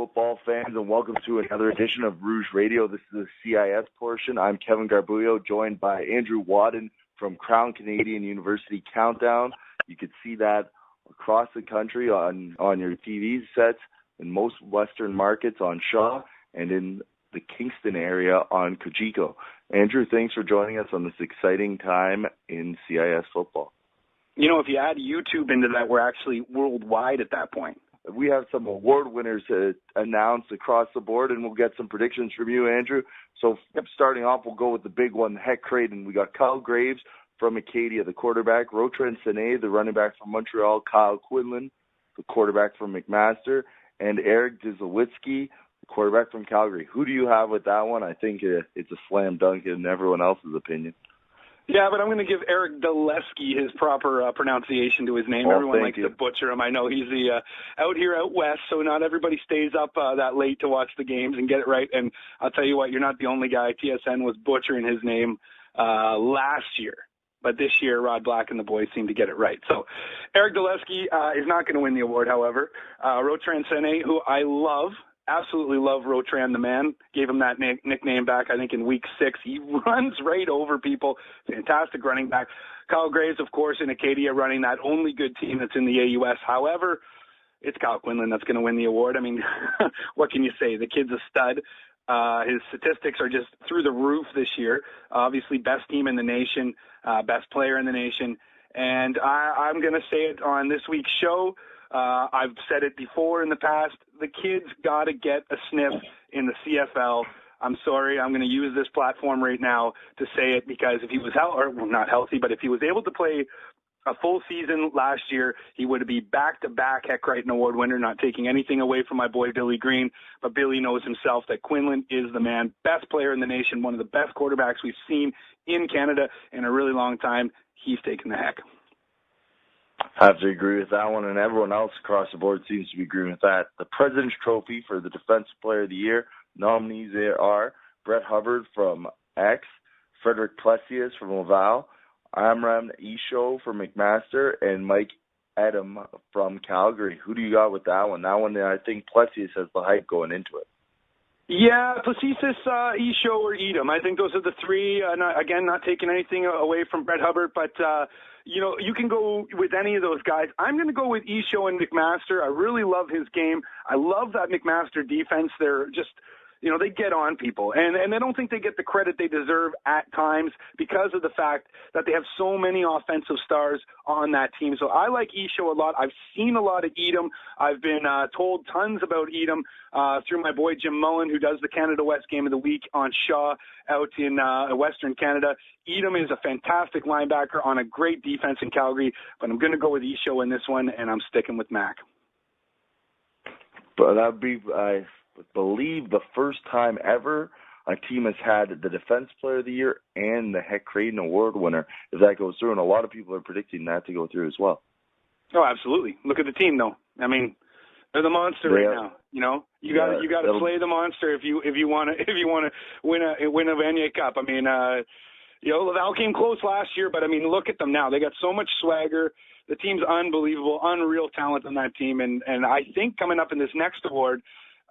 football fans, and welcome to another edition of Rouge Radio. This is the CIS portion. I'm Kevin Garbuio, joined by Andrew Wadden from Krown Canadian University Countdown. You can see that across the country on your TV sets in most Western markets on Shaw and in the Kingston area on Cogeco. Andrew, thanks for joining us on this exciting time in CIS football. You know, if you add YouTube into that, we're actually worldwide at that point. We have some award winners announced across the board, and we'll get some predictions from you, Andrew. So starting off, we'll go with the big one, Heck Creighton. We got Kyle Graves from Acadia, the quarterback, Rotran Sene, the running back from Montreal, Kyle Quinlan, the quarterback from McMaster, and Eric Dzizowiecki, the quarterback from Calgary. Who do you have with that one? I think it's a slam dunk in everyone else's opinion. Yeah, but I'm going to give Eric Dulesky his proper pronunciation to his name. Everyone likes to butcher him. I know he's the out here out west, so not everybody stays up that late to watch the games and get it right. And I'll tell you what, you're not the only guy. TSN was butchering his name last year. But this year, Rod Black and the boys seem to get it right. So Eric Dulesky is not going to win the award, however. Rotran Sene, who I love, absolutely love Rotran the man. Gave him that nickname back, I think, in week 6. He runs right over people. Fantastic running back. Kyle Graves, of course, in Acadia, running that only good team that's in the AUS. However, it's Kyle Quinlan that's going to win the award. I mean, what can you say? The kid's a stud. His statistics are just through the roof this year. Obviously, best team in the nation, best player in the nation. And I'm going to say it on this week's show. I've said it before in the past. The kid's got to get a sniff in the CFL. I'm sorry, I'm going to use this platform right now to say it, because if he was not healthy, but if he was able to play a full season last year, he would be back-to-back Heck Creighton Award winner, not taking anything away from my boy Billy Green. But Billy knows himself that Quinlan is the man, best player in the nation, one of the best quarterbacks we've seen in Canada in a really long time. He's taking the Heck. I have to agree with that one, and everyone else across the board seems to be agreeing with that. The President's Trophy for the Defensive Player of the Year, nominees are Brett Hubbard from X, Frederick Plessius from Laval, Amram Isho from McMaster, and Mike Edom from Calgary. Who do you got with that one? That one, I think Plessius has the hype going into it. Yeah, Plessius, Isho, or Edom. I think those are the three. Not taking anything away from Brett Hubbard, but you can go with any of those guys. I'm going to go with Isho and McMaster. I really love his game. I love that McMaster defense. They're just, they get on people. And I don't think they get the credit they deserve at times because of the fact that they have so many offensive stars on that team. So I like Isho a lot. I've seen a lot of Edom. I've been told tons about Edom through my boy Jim Mullen, who does the Canada West Game of the Week on Shaw out in Western Canada. Edom is a fantastic linebacker on a great defense in Calgary, but I'm going to go with Isho in this one, and I'm sticking with Mac. But that'd be, I believe, the first time ever a team has had the Defense Player of the Year and the Heck Creighton Award winner, if that goes through, and a lot of people are predicting that to go through as well. Oh, absolutely. Look at the team, though. I mean, they're the monster right now. You got to slay the monster if you want to win a Vanier Cup. I mean, Laval came close last year, but I mean, look at them now. They got so much swagger. The team's unbelievable, unreal talent on that team, and I think coming up in this next award,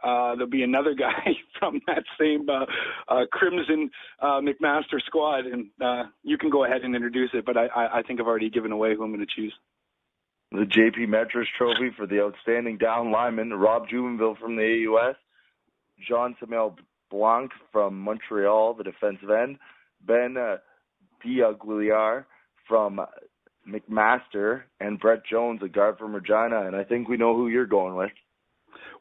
there'll be another guy from that same Crimson McMaster squad, and you can go ahead and introduce it, but I think I've already given away who I'm going to choose. The J.P. Metras Trophy for the outstanding down lineman, Rob Jubenville from the AUS, Jean-Samuel Blanc from Montreal, the defensive end, Ben Diaguiliar from McMaster, and Brett Jones, a guard from Regina, and I think we know who you're going with.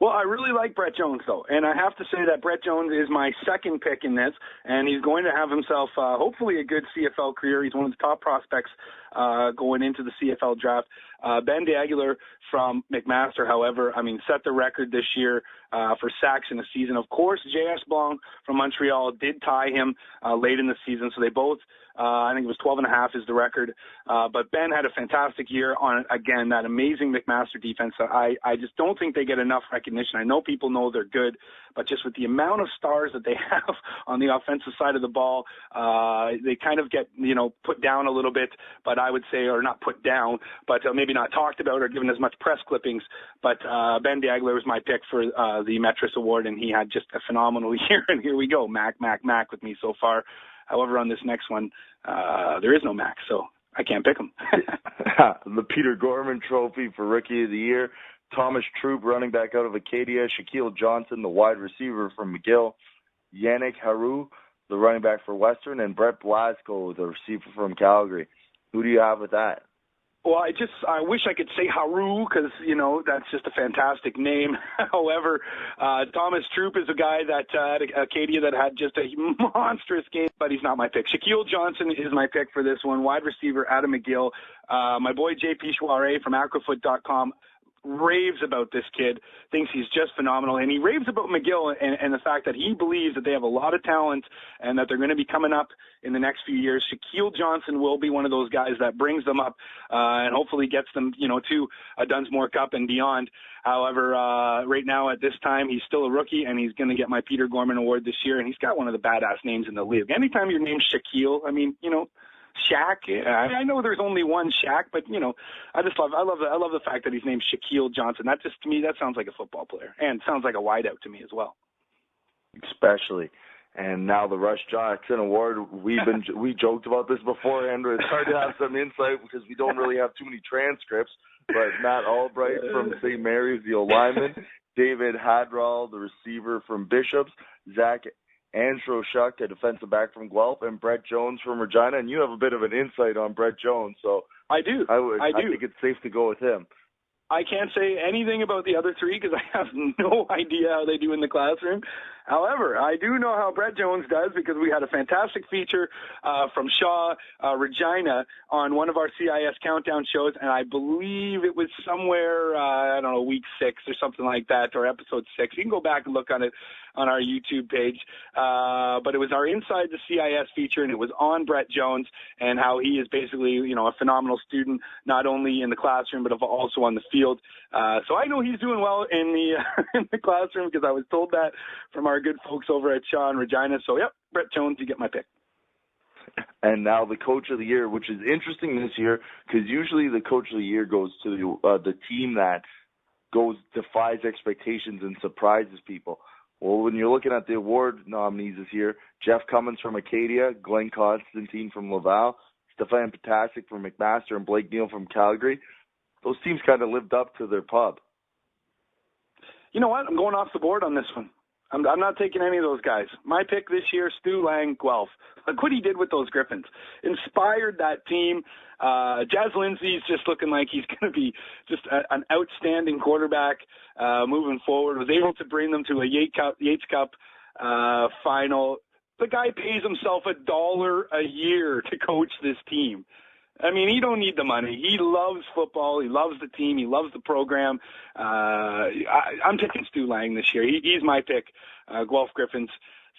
Well, I really like Brett Jones, though, and I have to say that Brett Jones is my second pick in this, and he's going to have himself hopefully a good CFL career. He's one of the top prospects going into the CFL draft. Ben D'Aguilar from McMaster, however, set the record this year for sacks in the season. Of course, J.S. Blanc from Montreal did tie him late in the season, so they both, I think it was 12.5 is the record. But Ben had a fantastic year on, again, that amazing McMaster defense. I just don't think they get enough recognition. I know people know they're good, but just with the amount of stars that they have on the offensive side of the ball, they kind of get, put down a little bit, but I would say, or not put down, but maybe maybe not talked about or given as much press clippings. But Ben Diagler was my pick for the Metris Award, and he had just a phenomenal year. And here we go, Mac with me so far. However, on this next one, there is no Mac, so I can't pick him. The Peter Gorman Trophy for Rookie of the Year. Thomas Troop, running back out of Acadia. Shaquille Johnson, the wide receiver from McGill. Yannick Haru, the running back for Western. And Brett Blasco, the receiver from Calgary. Who do you have with that? Well, I wish I could say Haru because, that's just a fantastic name. However, Thomas Troop is a guy that at Acadia that had just a monstrous game, but he's not my pick. Shaquille Johnson is my pick for this one. Wide receiver, Adam McGill. My boy JP Chouare from Acrofoot.com raves about this kid, thinks he's just phenomenal, and he raves about McGill and the fact that he believes that they have a lot of talent and that they're going to be coming up in the next few years. Shaquille Johnson will be one of those guys that brings them up and hopefully gets them, to a Dunsmore Cup and beyond. However, right now at this time, he's still a rookie, and he's going to get my Peter Gorman Award this year, and he's got one of the badass names in the league. Anytime your name's Shaquille, Shaq. I know there's only one Shaq, but I love the fact that his name's Shaquille Johnson. That just, to me, that sounds like a football player, and sounds like a wideout to me as well. Especially. And now the Rush Jackson Award. We joked about this before, Andrew. It's hard to have some insight because we don't really have too many transcripts. But Matt Albright from St. Mary's, the O-lineman. David Hadral, the receiver from Bishops. Zach Anstroshuk, a defensive back from Guelph, and Brett Jones from Regina. And you have a bit of an insight on Brett Jones, so I do. I think it's safe to go with him. I can't say anything about the other three because I have no idea how they do in the classroom. However, I do know how Brett Jones does because we had a fantastic feature from Shaw, Regina, on one of our CIS countdown shows, and I believe it was somewhere, week 6 or something like that, or episode 6. You can go back and look on it on our YouTube page. But it was our Inside the CIS feature, and it was on Brett Jones and how he is basically, a phenomenal student, not only in the classroom but also on the field. So I know he's doing well in the classroom because I was told that from our good folks over at Shaw and Regina. So, yep, Brett Jones, you get my pick. And now the Coach of the Year, which is interesting this year because usually the Coach of the Year goes to the team that defies expectations and surprises people. Well, when you're looking at the award nominees this year, Jeff Cummins from Acadia, Glenn Constantine from Laval, Stefan Potasic from McMaster, and Blake Neal from Calgary, those teams kind of lived up to their pub. You know what? I'm going off the board on this one. I'm not taking any of those guys. My pick this year, Stu Lang, Guelph. Look what he did with those Griffins. Inspired that team. Jazz Lindsay's just looking like he's going to be just an outstanding quarterback moving forward. Was able to bring them to a Yates Cup final. The guy pays himself $1 a year to coach this team. I mean, he don't need the money. He loves football. He loves the team. He loves the program. I'm picking Stu Lang this year. He's my pick, Guelph Griffins.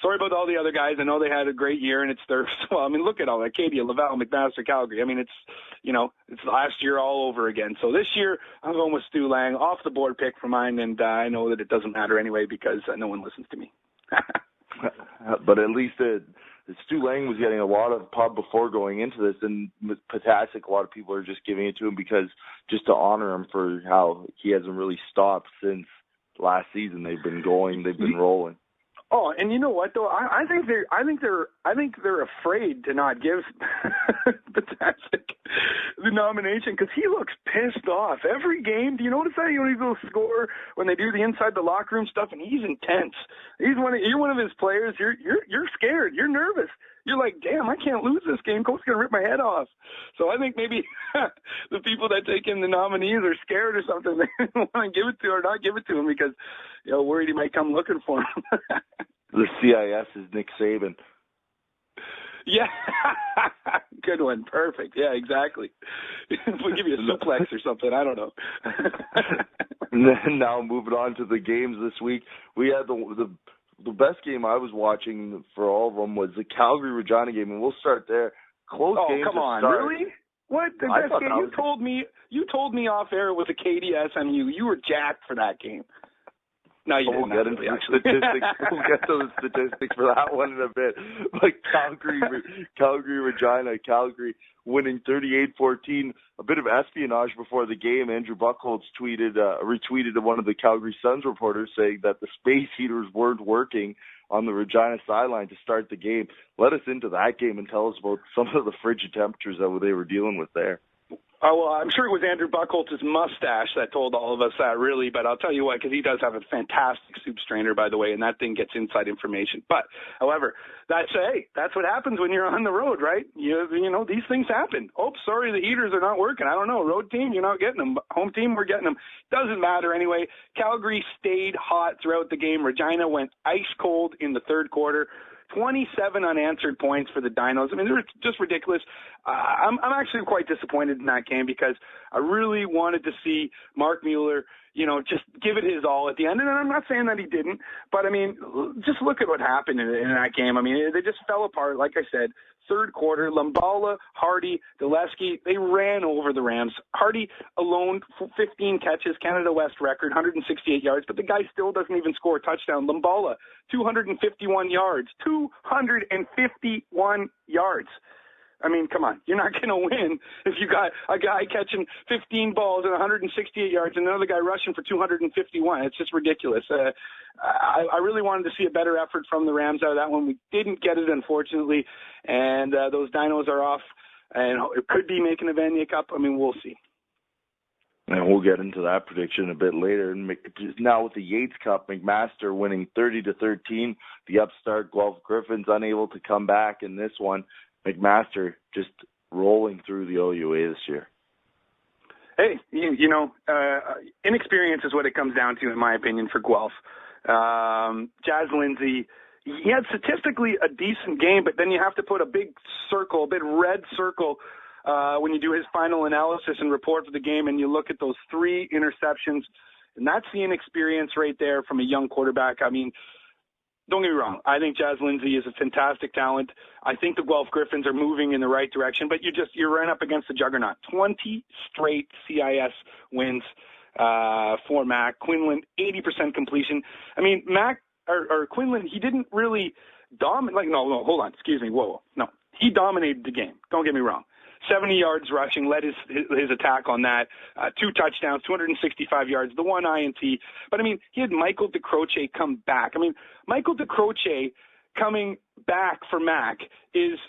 Sorry about all the other guys. I know they had a great year, and it's their – well, I mean, look at all Acadia, Laval, McMaster, Calgary. I mean, it's last year all over again. So this year I'm going with Stu Lang, off-the-board pick for mine, and I know that it doesn't matter anyway because no one listens to me. But at least Stu Lang was getting a lot of pub before going into this, and with Potasic, a lot of people are just giving it to him because just to honor him for how he hasn't really stopped since last season. They've been rolling. Oh, and you know what though? I think they're afraid to not give Potasic the nomination because he looks pissed off every game. Do you notice that? He's going to score when they do the inside the locker room stuff, and he's intense. You're one of his players. You're scared. You're nervous. You're like, damn, I can't lose this game. Coach's going to rip my head off. So I think maybe the people that take in the nominees are scared or something. They don't want to give it to or not give it to him because, worried he might come looking for him. The CIS is Nick Saban. Yeah. Good one. Perfect. Yeah, exactly. We'll give you a suplex or something. I don't know. And then now moving on to the games this week, we had the best game I was watching for all of them was the Calgary-Regina game, and we'll start there. Close game. Oh, come on. Start. Really? What? The best game? You told me off air it was Acadia SMU. You were jacked for that game. No, you we'll get into the statistics. We'll get to the statistics for that one in a bit. But Calgary, Regina, Calgary winning 38-14. A bit of espionage before the game. Andrew Buchholz retweeted one of the Calgary Suns reporters saying that the space heaters weren't working on the Regina sideline to start the game. Let us into that game and tell us about some of the frigid temperatures that they were dealing with there. Oh, well, I'm sure it was Andrew Buchholz's mustache that told all of us that, really. But I'll tell you what, because he does have a fantastic soup strainer, by the way, and that thing gets inside information. But, however, that's what happens when you're on the road, right? You know, these things happen. Oh, sorry, the heaters are not working. I don't know. Road team, you're not getting them. Home team, we're getting them. Doesn't matter anyway. Calgary stayed hot throughout the game. Regina went ice cold in the third quarter. 27 unanswered points for the Dinos. I mean, they're just ridiculous. I'm actually quite disappointed in that game because I really wanted to see Mark Mueller, just give it his all at the end. And I'm not saying that he didn't, but I mean, just look at what happened in that game. I mean, they just fell apart. Like I said, third quarter, Lumbala, Hardy, Dulesky, they ran over the Rams. Hardy alone, 15 catches, Canada West record, 168 yards, but the guy still doesn't even score a touchdown. Lumbala, 251 yards. 251 yards. I mean, come on. You're not going to win if you got a guy catching 15 balls and 168 yards and another guy rushing for 251. It's just ridiculous. I really wanted to see a better effort from the Rams out of that one. We didn't get it, unfortunately, and those Dinos are off, and it could be making a Vanier Cup. I mean, we'll see. And we'll get into that prediction a bit later. And now with the Yates Cup, McMaster winning 30-13. The upstart Guelph Griffins unable to come back in this one. McMaster just rolling through the OUA this year. Hey, inexperience is what it comes down to, in my opinion, for Guelph. Jazz Lindsay, he had statistically a decent game, but then you have to put a big red circle, when you do his final analysis and report for the game, and you look at those 3 interceptions, and that's the inexperience right there from a young quarterback. I mean, don't get me wrong. I think Jazz Lindsay is a fantastic talent. I think the Guelph Griffins are moving in the right direction, but you're right up against the juggernaut. 20 straight CIS wins for Mac. Quinlan, 80% completion. I mean, Quinlan, he didn't really dominate. No, hold on. Excuse me. Whoa. No, he dominated the game. Don't get me wrong. 70 yards rushing, led his attack on that. 2 touchdowns, 265 yards, the 1 INT. But, I mean, he had Michael DeCroce come back. I mean, Michael DeCroce coming back for Mac is,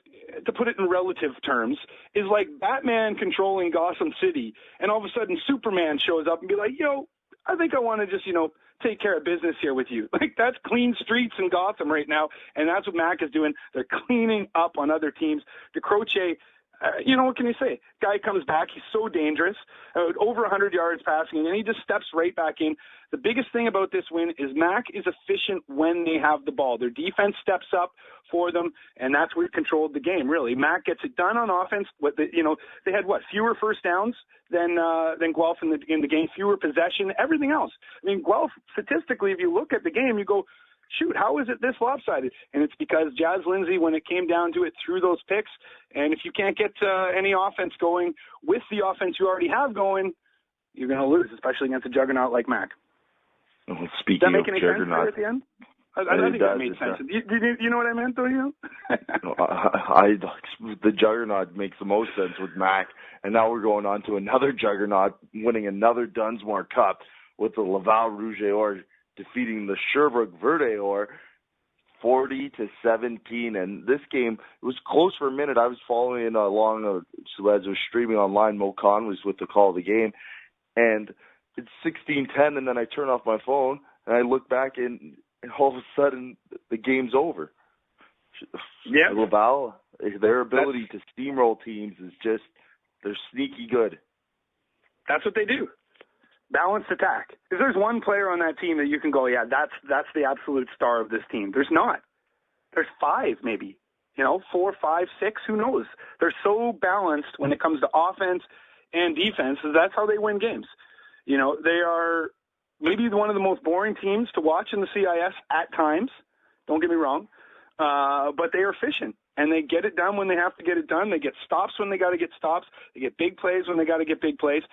to put it in relative terms, is like Batman controlling Gotham City, and all of a sudden Superman shows up and be like, I think I want to just, take care of business here with you. Like, that's clean streets in Gotham right now, and that's what Mac is doing. They're cleaning up on other teams. DeCroce, what can you say? Guy comes back. He's so dangerous. Over 100 yards passing, and he just steps right back in. The biggest thing about this win is Mac is efficient when they have the ball. Their defense steps up for them, and that's what controlled the game, really. Mac gets it done on offense. They had, fewer first downs than Guelph in the game, fewer possession, everything else. I mean, Guelph, statistically, if you look at the game, you go, shoot, how is it this lopsided? And it's because Jazz Lindsay, when it came down to it, threw those picks. And if you can't get any offense going with the offense you already have going, you're going to lose, especially against a juggernaut like Mac. Well, speaking of juggernaut, at the end? I think that made sense. You know what I meant, though? The juggernaut makes the most sense with Mac. And now we're going on to another juggernaut winning another Dunsmore Cup with the Laval Rouge et Or defeating the Sherbrooke Verde Or 40-17. And this game, it was close for a minute. I was following along as I was streaming online. Mo Khan was with the call of the game. And it's 16-10, and then I turn off my phone, and I look back, and all of a sudden, the game's over. Yeah. Laval, their ability to steamroll teams is just, they're sneaky good. That's what they do. Balanced attack. If there's one player on that team that you can go, yeah, that's the absolute star of this team. There's not. There's 5 maybe. 4, 5, 6, who knows? They're so balanced when it comes to offense and defense. That's how they win games. They are maybe one of the most boring teams to watch in the CIS at times. Don't get me wrong. But they are efficient, and they get it done when they have to get it done. They get stops when they got to get stops. They get big plays when they got to get big plays.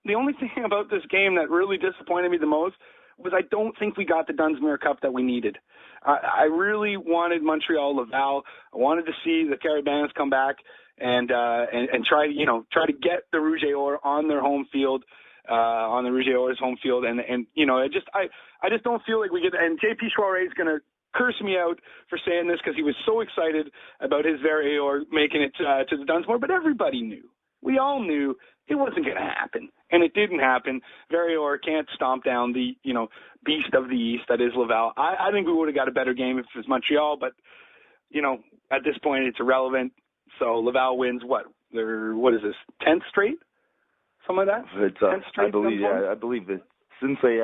The only thing about this game that really disappointed me the most was I don't think we got the Dunsmuir Cup that we needed. I really wanted Montreal-Laval. I wanted to see the Carabins come back and try to get the Rouge et Or on their home field, on the Rouge et Or's home field, and I just don't feel like we get. And JP Chouinard is going to curse me out for saying this because he was so excited about his Vanier or making it to the Dunsmuir, but everybody knew. We all knew it wasn't going to happen, and it didn't happen. Vanier can't stomp down the beast of the East that is Laval. I think we would have got a better game if it was Montreal, but at this point it's irrelevant. So Laval wins what is this, 10th straight? Something like that? It's, 10th straight, I believe that since they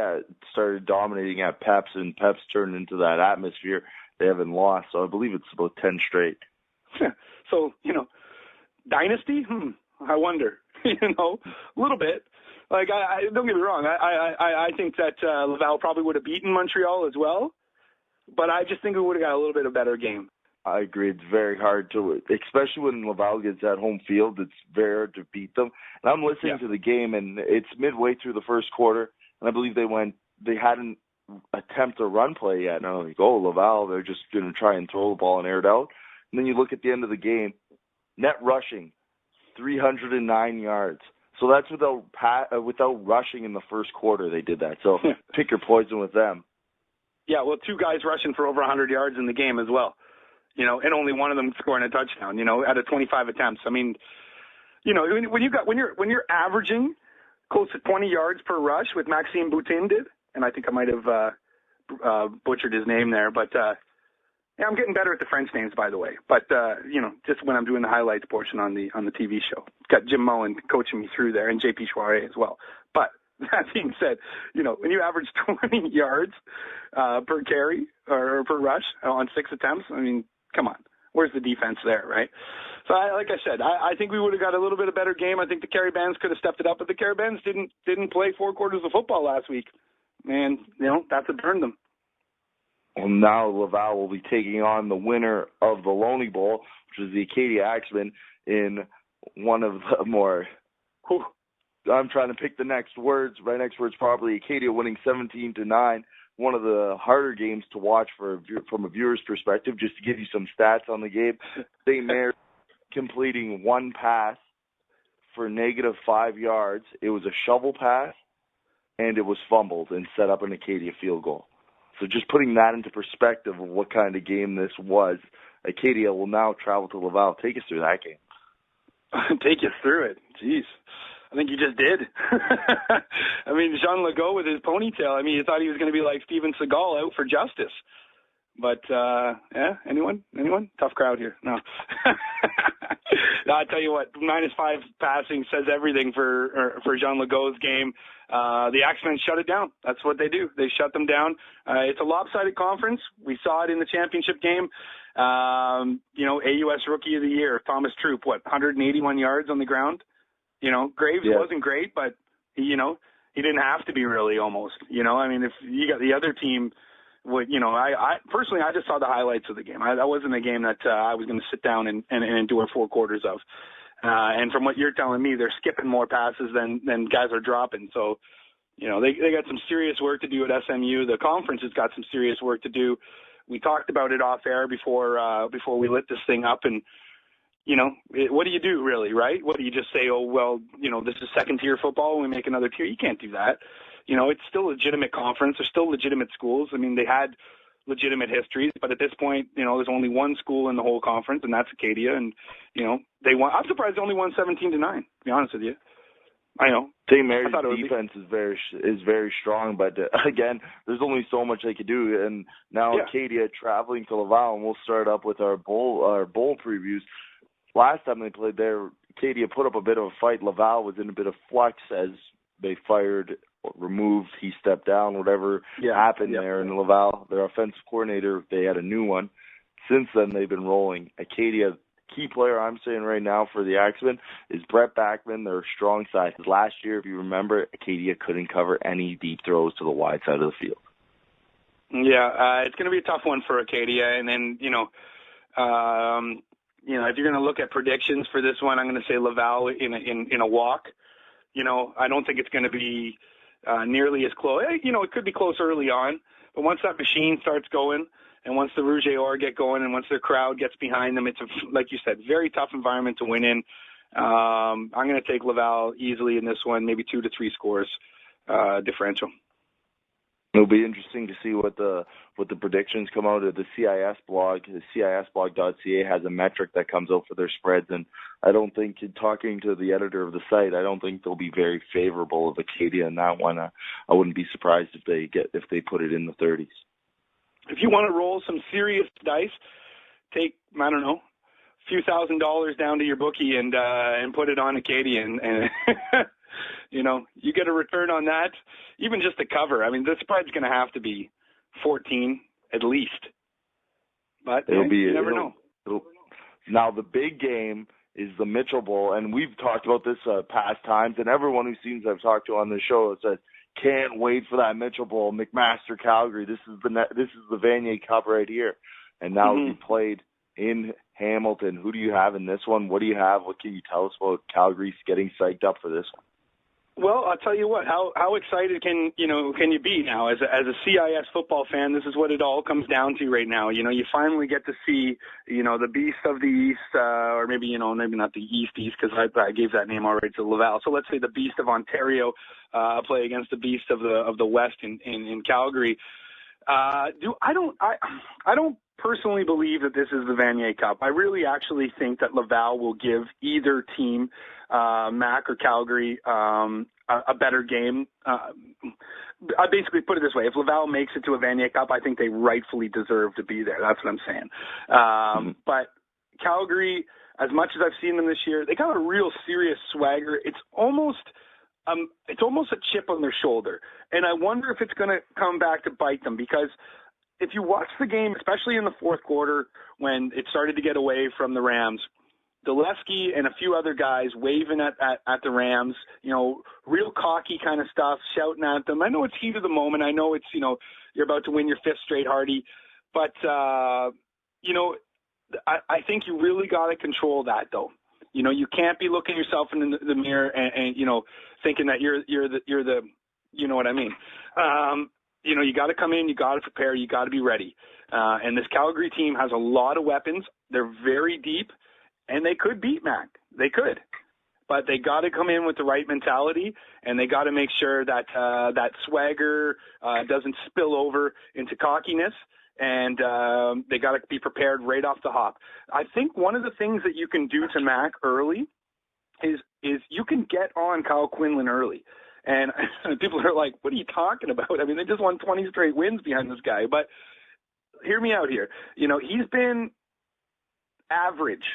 started dominating at Pep's and Pep's turned into that atmosphere, they haven't lost. So I believe it's about 10 straight. So, dynasty? I wonder. A little bit. Like, I don't get me wrong. I think that Laval probably would have beaten Montreal as well, but I just think we would have got a little bit of a better game. I agree. It's very hard to, especially when Laval gets at home field, it's very hard to beat them. And I'm listening to the game, and it's midway through the first quarter, and I believe they hadn't attempted a run play yet. And I'm like, Laval, they're just going to try and throw the ball and air it out. And then you look at the end of the game, net rushing, 309 yards. So that's without rushing in the first quarter. They did that. So pick your poison with them. Yeah, well, 2 guys rushing for over 100 yards in the game as well. And only one of them scoring a touchdown. Out of 25 attempts. I mean, when you're averaging close to 20 yards per rush, with Maxime Boutin did, and I think I might have butchered his name there, but I'm getting better at the French names, by the way. But just when I'm doing the highlights portion on the TV show, got Jim Mullen coaching me through there, and JP Chouinard as well. But that being said, when you average 20 yards per carry or per rush on 6 attempts, I mean, come on, where's the defense there, right? So, like I said, I think we would have got a little bit of better game. I think the Carabins could have stepped it up, but the Carabins didn't play 4 quarters of football last week, and that's what burned them. Well, now Laval will be taking on the winner of the Loney Bowl, which is the Acadia Axemen, in one of the more. I'm trying to pick the next words. My next word's probably Acadia winning 17-9. One of the harder games to watch from a viewer's perspective. Just to give you some stats on the game, St. Mary's completing 1 pass for -5 yards. It was a shovel pass, and it was fumbled and set up an Acadia field goal. So just putting that into perspective of what kind of game this was, Acadia will now travel to Laval. Take us through that game. Take you through it. Jeez. I think you just did. I mean, Jean Legault with his ponytail. I mean, you thought he was going to be like Steven Seagal out for justice. But, anyone? Tough crowd here. No. No, I tell you what, -5 passing says everything for Jean Legault's game. The Axemen shut it down. That's what they do. They shut them down. It's a lopsided conference. We saw it in the championship game. AUS Rookie of the Year, Thomas Troop, 181 yards on the ground? Graves wasn't great, but he didn't have to be really almost. I mean, if you got the other team, I personally, I just saw the highlights of the game. That wasn't a game that I was going to sit down and endure 4 quarters of. And from what you're telling me, they're skipping more passes than guys are dropping. So, they got some serious work to do at SMU. The conference has got some serious work to do. We talked about it off air before we lit this thing up, and what do you do really, right? What do you just say, this is second-tier football, we make another tier? You can't do that. It's still a legitimate conference. There's still legitimate schools. I mean, they had legitimate histories, but at this point, there's only one school in the whole conference, and that's Acadia, and, they won. I'm surprised they only won 17-9, to be honest with you. I know. St. Mary's defense is very strong, but again, there's only so much they could do. And now Acadia traveling to Laval, and we'll start up with our bowl previews. Last time they played there, Acadia put up a bit of a fight. Laval was in a bit of flux as they fired, removed, he stepped down, whatever happened there in Laval. Their offensive coordinator, they had a new one. Since then, they've been rolling. Acadia, key player I'm saying right now for the Axemen is Brett Backman. They're a strong side. Last year, if you remember, Acadia couldn't cover any deep throws to the wide side of the field. Yeah, it's going to be a tough one for Acadia. And then, if you're going to look at predictions for this one, I'm going to say Laval in a walk. I don't think it's going to be, nearly as close. You know, it could be close early on, but once that machine starts going, and once the Rouge et Or get going, and once their crowd gets behind them, it's, like you said, very tough environment to win in. I'm going to take Laval easily in this one, maybe 2 to 3 scores differential. It'll be interesting to see what the predictions come out of the CIS blog. The CISblog.ca has a metric that comes out for their spreads, and I don't think, talking to the editor of the site, I don't think they'll be very favorable of Acadia in that one. I wouldn't be surprised if they put it in the 30s. If you want to roll some serious dice, take, I don't know, a few $1,000s down to your bookie and put it on Acadia, and you know, you get a return on that, even just to cover. I mean, the spread's going to have to be 14 at least. But you never know. Now, the big game is the Mitchell Bowl, and we've talked about this past times, and everyone who seems I've talked to on the show says, can't wait for that Mitchell Bowl, McMaster, Calgary. This is the Vanier Cup right here. And now we played in Hamilton. Who do you have in this one? What do you have? What can you tell us about Calgary getting psyched up for this one? Well, I'll tell you what. How excited can you be now as a CIS football fan? This is what it all comes down to right now. You know, you finally get to see, you know, the beast of the East, or maybe not the East because I gave that name already to Laval. So let's say the beast of Ontario play against the beast of the West in Calgary. I don't personally believe that this is the Vanier Cup. I really actually think that Laval will give either team, Mac or Calgary, a better game. I basically put it this way. If Laval makes it to a Vanier Cup, I think they rightfully deserve to be there. That's what I'm saying. But Calgary, as much as I've seen them this year, they got a real serious swagger. It's almost a chip on their shoulder. And I wonder if it's going to come back to bite them, because if you watch the game, especially in the fourth quarter when it started to get away from the Rams, Dulesky and a few other guys waving at the Rams, you know, real cocky kind of stuff, shouting at them. I know it's heat of the moment. I know it's, you know, you're about to win your 5th straight Hardy. But, you know, I think you really got to control that, though. You know, you can't be looking yourself in the mirror and you know, thinking that you're the you know what I mean. You know, you got to come in, you got to prepare, you got to be ready. And this Calgary team has a lot of weapons. They're very deep, and they could beat Mac. They could. But they got to come in with the right mentality, and they got to make sure that that swagger doesn't spill over into cockiness, and they got to be prepared right off the hop. I think one of the things that you can do to Mac early is you can get on Kyle Quinlan early. And people are like, what are you talking about? I mean, they just won 20 straight wins behind this guy. But hear me out here. You know, he's been average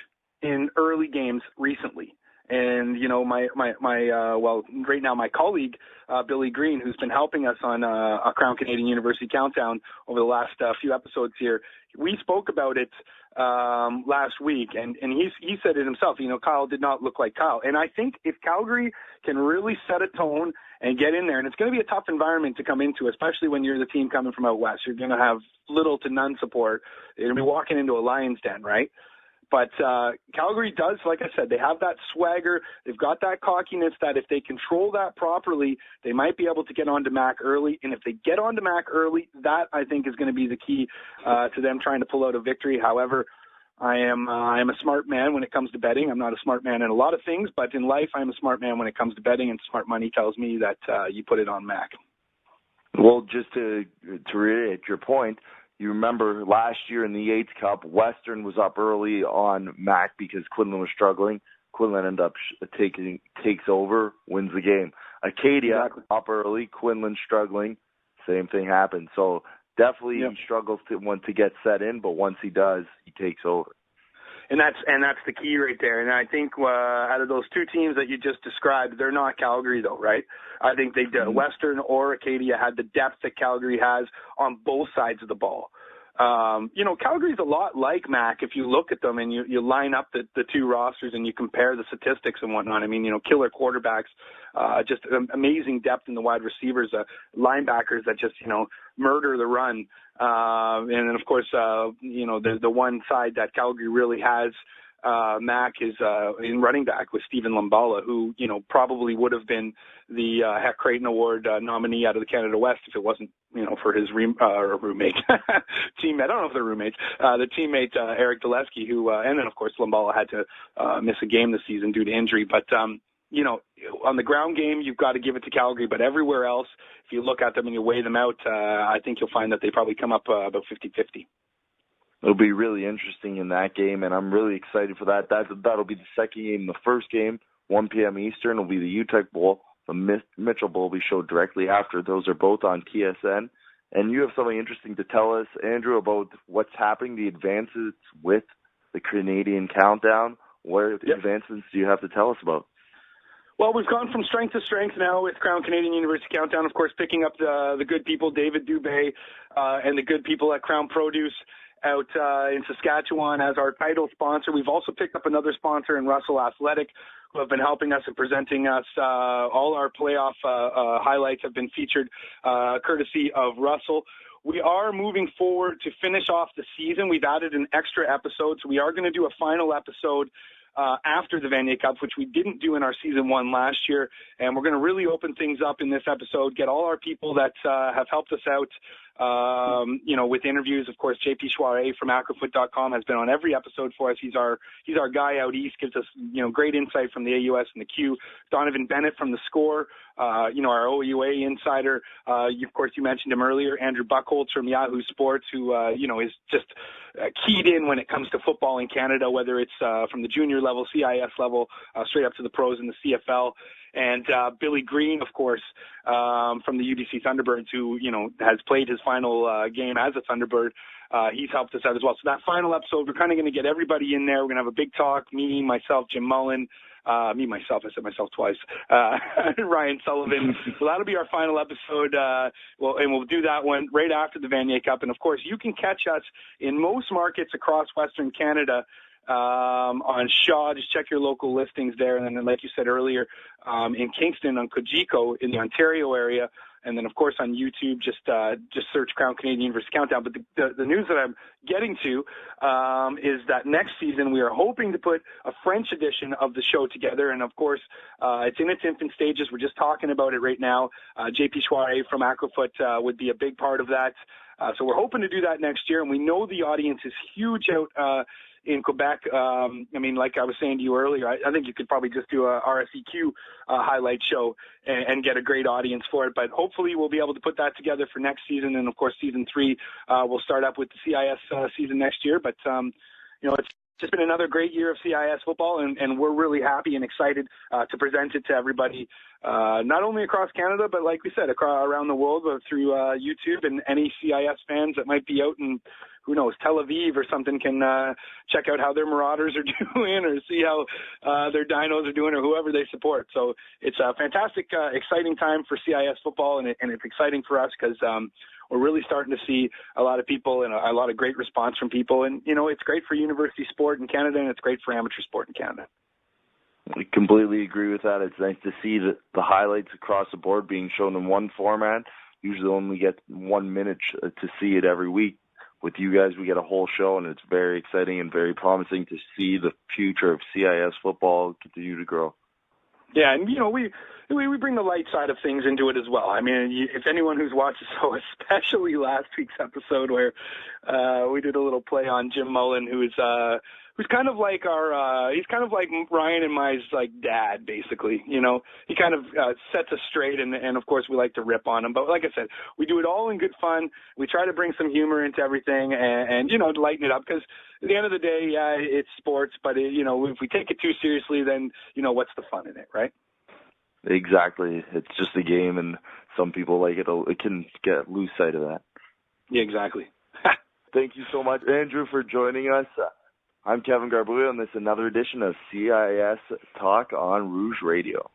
in early games recently. And, you know, right now my colleague, Billy Green, who's been helping us on a Krown Canadian University Countdown over the last few episodes here, we spoke about it last week, and he said it himself. You know, Kyle did not look like Kyle. And I think if Calgary can really set a tone and get in there, and it's going to be a tough environment to come into, especially when you're the team coming from out west. You're going to have little to none support. You're going to be walking into a lion's den, right? But Calgary does, like I said, they have that swagger. They've got that cockiness that if they control that properly, they might be able to get onto Mac early. And if they get onto Mac early, that I think is going to be the key to them trying to pull out a victory. However, I am a smart man when it comes to betting. I'm not a smart man in a lot of things, but in life I'm a smart man when it comes to betting, and smart money tells me that you put it on Mac. Well, just to reiterate your point, you remember last year in the Yates Cup, Western was up early on Mac because Quinlan was struggling. Quinlan ended up takes over, wins the game. Acadia up early, Quinlan struggling, same thing happened. So definitely he struggles to get set in, but once he does, he takes over. And that's the key right there. And I think out of those two teams that you just described, they're not Calgary though, right? I think Western or Acadia had the depth that Calgary has on both sides of the ball. You know, Calgary's a lot like Mac if you look at them and you line up the two rosters and you compare the statistics and whatnot. I mean, you know, killer quarterbacks, just amazing depth in the wide receivers, linebackers that just, you know, murder the run. And then, of course, you know, the one side that Calgary really has Mac is in running back with Stephen Lumbala, who, probably would have been the Heck Creighton Award nominee out of the Canada West if it wasn't, for his roommate, teammate. I don't know if they're roommates. The teammate, Eric Dulesky, who, and then, of course, Lumbala had to miss a game this season due to injury. But, on the ground game, you've got to give it to Calgary. But everywhere else, if you look at them and you weigh them out, I think you'll find that they probably come up about 50-50. It'll be really interesting in that game, and I'm really excited for that. That'll be the second game. The first game, 1 p.m. Eastern, will be the Uteck Bowl. The Mitchell Bowl will be showed directly after. Those are both on TSN. And you have something interesting to tell us, Andrew, about what's happening, the advances with the Canadian Countdown. What advancements do you have to tell us about? Well, we've gone from strength to strength now with Krown Canadian University Countdown, of course, picking up the good people, David Dubé, and the good people at Krown Produce out in Saskatchewan as our title sponsor. We've also picked up another sponsor in Russell Athletic, who have been helping us and presenting us. All our playoff highlights have been featured courtesy of Russell. We are moving forward to finish off the season. We've added an extra episode, so we are going to do a final episode after the Vanier Cup, which we didn't do in our season 1 last year. And we're going to really open things up in this episode, get all our people that have helped us out, with interviews. Of course, JP Chouare from acrofoot.com has been on every episode for us. He's our guy out east, gives us, great insight from the AUS and the Q. Donovan Bennett from The Score, our OUA insider. Of course, you mentioned him earlier. Andrew Buchholz from Yahoo Sports, who, is just keyed in when it comes to football in Canada, whether it's from the junior level, CIS level, straight up to the pros in the CFL. And Billy Green, of course, from the UBC Thunderbirds, who, has played his final game as a Thunderbird. He's helped us out as well. So that final episode, we're kind of going to get everybody in there. We're going to have a big talk, me, myself, Jim Mullen, I said myself twice, Ryan Sullivan. So that'll be our final episode. We'll do that one right after the Vanier Cup. And, of course, you can catch us in most markets across Western Canada on Shaw. Just check your local listings there. And then, like you said earlier, in Kingston on Cogeco in the Ontario area. And then, of course, on YouTube, just search Krown Canadian University Countdown. But the news that I'm getting to is that next season we are hoping to put a French edition of the show together. And, of course, it's in its infant stages. We're just talking about it right now. JP Chouare from Acrofoot would be a big part of that. So we're hoping to do that next year. And we know the audience is huge out in Quebec. Like I was saying to you earlier, I think you could probably just do a RSEQ highlight show and get a great audience for it. But hopefully we'll be able to put that together for next season. And, of course, season 3 will start up with the CIS season next year. But, it's just been another great year of CIS football, and we're really happy and excited to present it to everybody, not only across Canada, but like we said, around the world through YouTube, and any CIS fans that might be out in, who knows, Tel Aviv or something can check out how their Marauders are doing, or see how their Dinos are doing, or whoever they support. So it's a fantastic, exciting time for CIS football, and it's exciting for us because we're really starting to see a lot of people and a lot of great response from people. And, it's great for university sport in Canada, and it's great for amateur sport in Canada. We completely agree with that. It's nice to see the highlights across the board being shown in one format. Usually only get 1 minute to see it every week. With you guys, we get a whole show, and it's very exciting and very promising to see the future of CIS football continue to grow. Yeah, and, we bring the light side of things into it as well. I mean, if anyone who's watched the show, especially last week's episode where we did a little play on Jim Mullen, who's kind of like he's kind of like Ryan and my dad, basically. He kind of sets us straight, and of course we like to rip on him. But like I said, we do it all in good fun. We try to bring some humor into everything, and lighten it up, because at the end of the day, yeah, it's sports. But if we take it too seriously, then what's the fun in it, right? Exactly. It's just a game, and some people like it. It can get lose sight of that. Yeah, exactly. Thank you so much, Andrew, for joining us. I'm Kevin Garbuio, and this is another edition of CIS Talk on Rouge Radio.